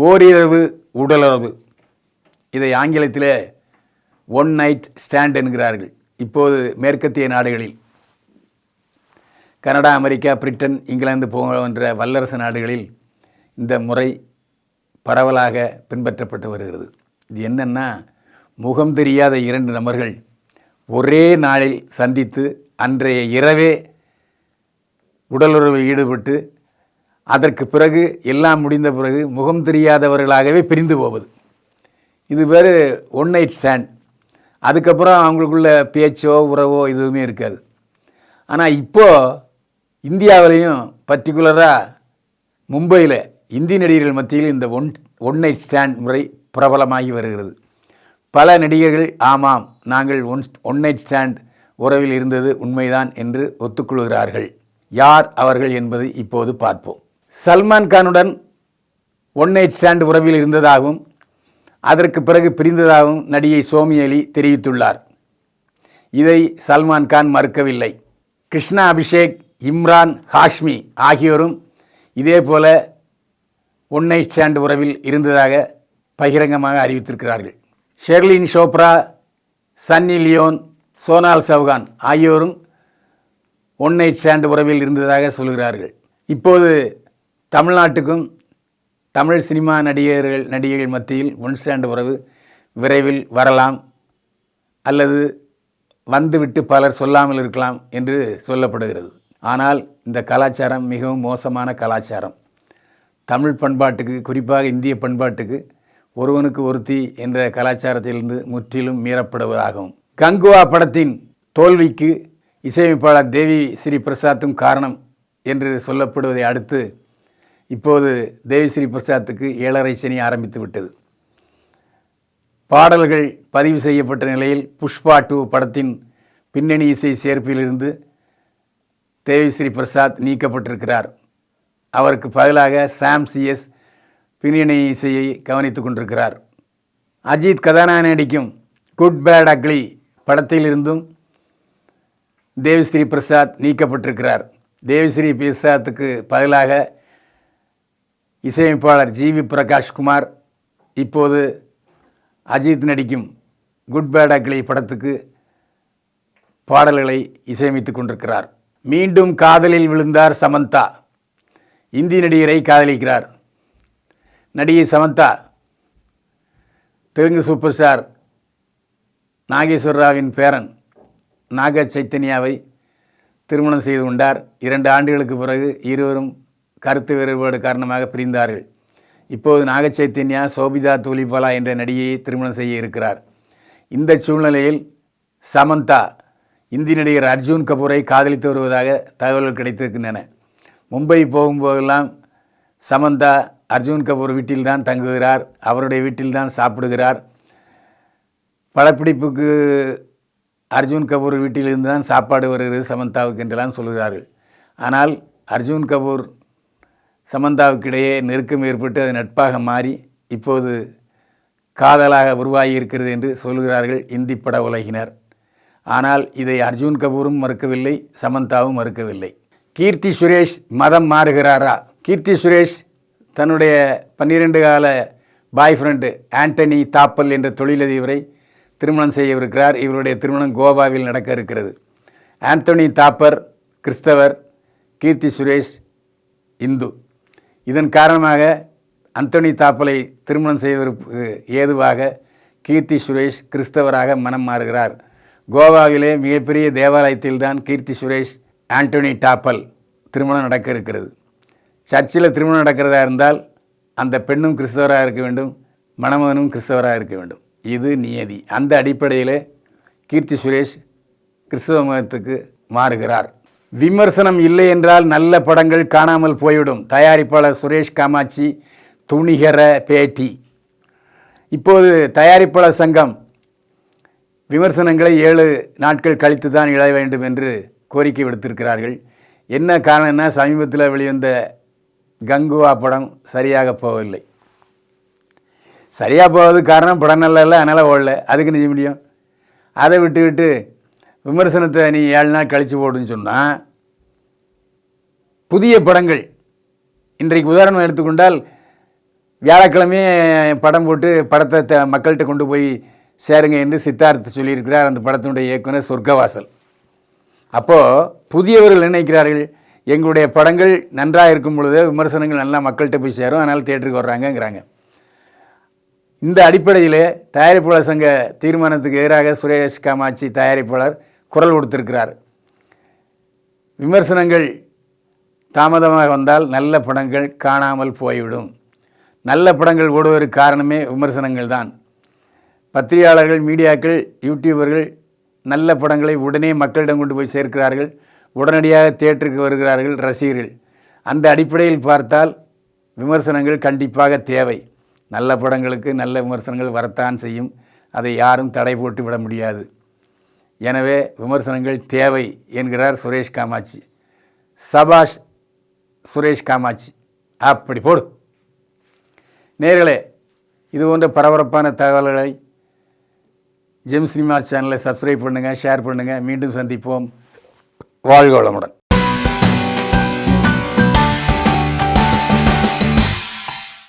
ஓரிரவு உடலுறவு, இதை ஆங்கிலத்தில் ஒன் நைட் ஸ்டாண்ட் என்கிறார்கள். இப்போது மேற்கத்திய நாடுகளில் கனடா, அமெரிக்கா, பிரிட்டன், இங்கிலாந்து போன்ற வல்லரசு நாடுகளில் இந்த முறை பரவலாக பின்பற்றப்பட்டு வருகிறது. இது என்னென்னா, முகம் தெரியாத இரண்டு நபர்கள் ஒரே நாளில் சந்தித்து அன்றைய இரவே உடலுறவில் ஈடுபட்டு அதற்கு பிறகு எல்லாம் முடிந்த பிறகு முகம் தெரியாதவர்களாகவே பிரிந்து போவது. இது பேர் ஒன் நைட் ஸ்டாண்ட். அதுக்கப்புறம் அவங்களுக்குள்ள பேச்சோ உறவோ எதுவுமே இருக்காது. ஆனால் இப்போது இந்தியாவிலையும் பர்டிகுலராக மும்பையில் இந்திய நடிகர்கள் மத்தியில் இந்த ஒன் நைட் ஸ்டாண்ட் முறை பிரபலமாகி வருகிறது. பல நடிகர்கள் ஆமாம், நாங்கள் ஒன் நைட் ஸ்டாண்ட் உறவில் இருந்தது உண்மைதான் என்று ஒத்துக்கொள்கிறார்கள். யார் அவர்கள் என்பதை இப்போது பார்ப்போம். சல்மான் கானுடன் ஒன் நைட் ஸ்டாண்ட் உறவில் இருந்ததாகவும் அதற்கு பிறகு பிரிந்ததாகவும் நடிகை சோமி அலி தெரிவித்துள்ளார். இதை சல்மான் கான் மறுக்கவில்லை. கிருஷ்ணா அபிஷேக், இம்ரான் ஹாஷ்மி ஆகியோரும் இதே போல ஒன் நைட் ஸ்டாண்ட் உறவில் இருந்ததாக பகிரங்கமாக அறிவித்திருக்கிறார்கள். ஷெர்லின் சோப்ரா, சன்னி லியோன், சோனால் சவுகான் ஆகியோரும் ஒன் நைட் ஸ்டாண்ட் உறவில் இருந்ததாக சொல்கிறார்கள். இப்போது தமிழ்நாட்டுக்கும் தமிழ் சினிமா நடிகைகள் மத்தியில் ஒன் ஸ்டாண்ட் உறவு விரைவில் வரலாம், அல்லது வந்துவிட்டு பலர் சொல்லாமல் இருக்கலாம் என்று சொல்லப்படுகிறது. ஆனால் இந்த கலாச்சாரம் மிகவும் மோசமான கலாச்சாரம். தமிழ் பண்பாட்டுக்கு, குறிப்பாக இந்திய பண்பாட்டுக்கு ஒருவனுக்கு ஒருத்தி என்ற கலாச்சாரத்திலிருந்து முற்றிலும் மீறப்படுவதாகும். கங்குவா படத்தின் தோல்விக்கு இசையமைப்பாளர் தேவி ஸ்ரீ பிரசாத்தும் காரணம் என்று சொல்லப்படுவதை அடுத்து இப்போது தேவி ஸ்ரீ பிரசாத்துக்கு 7.5 சனி ஆரம்பித்து விட்டது. பாடல்கள் பதிவு செய்யப்பட்ட நிலையில் புஷ்பா 2 படத்தின் பின்னணி இசை சேர்ப்பிலிருந்து தேவி ஸ்ரீ பிரசாத் நீக்கப்பட்டிருக்கிறார். அவருக்கு பதிலாக சாம் CS பின்னணி இசையை கவனித்து கொண்டிருக்கிறார். அஜித் கதாநாயகன் நடிக்கும் குட் பேட் அக்லி படத்திலிருந்தும் தேவிஸ்ரீ பிரசாத் நீக்கப்பட்டிருக்கிறார். தேவிஸ்ரீ பிரசாத்துக்கு பதிலாக இசையமைப்பாளர் GV பிரகாஷ்குமார் இப்போது அஜித் நடிக்கும் குட் பேட் அக்லி படத்துக்கு பாடல்களை இசையமைத்து கொண்டிருக்கிறார். மீண்டும் காதலில் விழுந்தார் சமந்தா. இந்தி நடிகரை காதலிக்கிறார். நடிகை சமந்தா தெலுங்கு சூப்பர் ஸ்டார் நாகேஸ்வர ராவின் பேரன் நாக சைத்தன்யாவை திருமணம் செய்து கொண்டார். 2 ஆண்டுகளுக்கு பிறகு இருவரும் கருத்து வேறுபாடு காரணமாக பிரிந்தார்கள். இப்போது நாக சைத்தன்யா சோபிதா தூலிபாலா என்ற நடிகையை திருமணம் செய்ய இருக்கிறார். இந்த சூழ்நிலையில் சமந்தா இந்தி நடிகர் அர்ஜுன் கபூரை காதலித்து வருவதாக தகவல்கள் கிடைத்திருக்கின்றன. மும்பை போகும்போதெல்லாம் சமந்தா அர்ஜுன் கபூர் வீட்டில்தான் தங்குகிறார், அவருடைய வீட்டில்தான் சாப்பிடுகிறார். படப்பிடிப்புக்கு அர்ஜுன் கபூர் வீட்டிலிருந்து தான் சாப்பாடு வருகிறது சமந்தாவுக்கு என்றெல்லாம் சொல்கிறார்கள். ஆனால் அர்ஜுன் கபூர் சமந்தாவுக்கு இடையே நெருக்கம் ஏற்பட்டு அது நட்பாக மாறி இப்போது காதலாக உருவாகி இருக்கிறது என்று சொல்கிறார்கள் இந்தி பட உலகினர். ஆனால் இதை அர்ஜுன் கபூரும் மறுக்கவில்லை, சமந்தாவும் மறுக்கவில்லை. கீர்த்தி சுரேஷ் மதம் மாறுகிறாரா? கீர்த்தி சுரேஷ் தன்னுடைய 12 கால பாய் ஃப்ரெண்டு ஆண்டனி தாப்பல் என்ற தொழிலதிபரை திருமணம் செய்யவிருக்கிறார். இவருடைய திருமணம் கோவாவில் நடக்க இருக்கிறது. ஆண்டனி தாப்பர் கிறிஸ்தவர், கீர்த்தி சுரேஷ் இந்து. இதன் காரணமாக அந்தோனி தாப்பலை திருமணம் செய்வதற்கு ஏதுவாக கீர்த்தி சுரேஷ் கிறிஸ்தவராக மனம் மாறுகிறார். கோவாவிலே மிகப்பெரிய தேவாலயத்தில்தான் கீர்த்தி சுரேஷ் ஆண்டனி தாப்பல் திருமணம் நடக்க இருக்கிறது. சர்ச்சில் திருமணம் நடக்கிறதா இருந்தால் அந்த பெண்ணும் கிறிஸ்தவராக இருக்க வேண்டும், மணமகனும் கிறிஸ்தவராக இருக்க வேண்டும். இது நியதி. அந்த அடிப்படையில் கீர்த்தி சுரேஷ் கிறிஸ்தவ மதத்துக்கு மாறுகிறார். விமர்சனம் இல்லை என்றால் நல்ல படங்கள் காணாமல் போய்விடும். தயாரிப்பாளர் சுரேஷ் காமாட்சி துணிகர பேட்டி. இப்போது தயாரிப்பாளர் சங்கம் விமர்சனங்களை 7 நாட்கள் கழித்து தான் இட வேண்டும் என்று கோரிக்கை விடுத்திருக்கிறார்கள். என்ன காரணம்னா, சமீபத்தில் வெளிவந்த கங்குவா படம் சரியாக போகவில்லை. சரியாக போவது காரணம் படம் நல்லா இல்லை, அதனால் ஓடல. அதுக்கு நிச்சய முடியும். அதை விட்டு விமர்சனத்தை நீ 7 நாள் கழித்து போடுன்னு சொன்னால், புதிய படங்கள் இன்றைக்கு உதாரணம் எடுத்துக்கொண்டால் வியாழக்கிழமையே படம் போட்டு படத்தை மக்கள்கிட்ட கொண்டு போய் சேருங்க என்று சித்தார்த்து சொல்லியிருக்கிறார் அந்த படத்தினுடைய இயக்குனர் சொர்க்கவாசல். அப்போது புதியவர்கள் நினைக்கிறார்கள் எங்களுடைய படங்கள் நன்றாக இருக்கும் பொழுது விமர்சனங்கள் நல்லா மக்கள்கிட்ட போய் சேரும், அதனால் தியேட்டருக்கு வர்றாங்கங்கிறாங்க. இந்த அடிப்படையில் தயாரிப்பாளர் சங்க தீர்மானத்துக்கு எதிராக சுரேஷ் காமாட்சி தயாரிப்பாளர் குரல் கொடுத்திருக்கிறார். விமர்சனங்கள் தாமதமாக வந்தால் நல்ல படங்கள் காணாமல் போய்விடும். நல்ல படங்கள் ஓடுவதற்கு காரணமே விமர்சனங்கள் தான். பத்திரிகையாளர்கள், மீடியாக்கள், யூடியூபர்கள் நல்ல படங்களை உடனே மக்களிடம் கொண்டு போய் சேர்க்கிறார்கள். உடனடியாக தியேட்டருக்கு வருகிறார்கள் ரசிகர்கள். அந்த அடிப்படையில் பார்த்தால் விமர்சனங்கள் கண்டிப்பாக தேவை. நல்ல படங்களுக்கு நல்ல விமர்சனங்கள் வரத்தான் செய்யும். அதை யாரும் தடை போட்டு விட முடியாது. எனவே விமர்சனங்கள் தேவை என்கிறார் சுரேஷ் காமாட்சி. சபாஷ் சுரேஷ் காமாட்சி, அப்படி போடு. நேயர்களே, இது போன்ற பரபரப்பான தகவல்களை ஜெம் சினிமா சேனலை சப்ஸ்கிரைப் பண்ணுங்கள், ஷேர் பண்ணுங்கள். மீண்டும் சந்திப்போம். வாழ்க வளமுடன்.